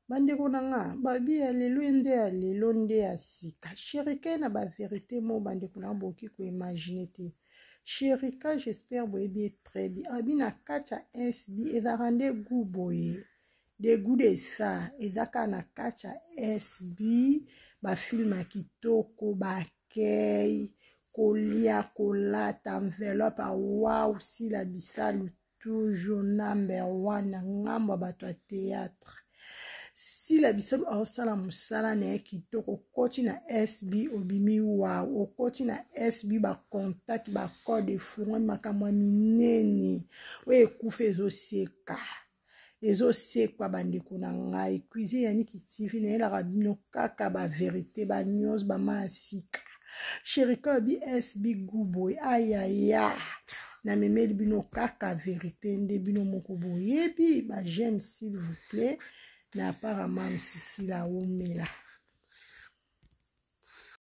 bandeko na nga babi ya lelo nde ya lelo nde ya sika Sherika na ba vérité mo bandeko na boki ko imaginer te Sherika j'espère boyebi très bien abi na kacha SB ezaka nde goût boye de goût de ça ezaka na kacha SB ba film ya kitoko bakei kolia kolata enveloppe wow sila bisalu toujours number 1 na ngambo bato ya théâtre sila bisalu aosala mosala na ye kitoko okoti na SB obimi wow okoti na SB ba contact ba code fungwa makambo ya minene oyo ekufa ezosekwa bandeko na ngai cuisine ya Niki TV nayelaka bino kaka ba vérité ba news ba masika Sherika bi SB guboy ayaya na memeli bino kaka vérité nde bino moko boyebi ba j'aime s'il vous plaît na apparemment Sisila Omela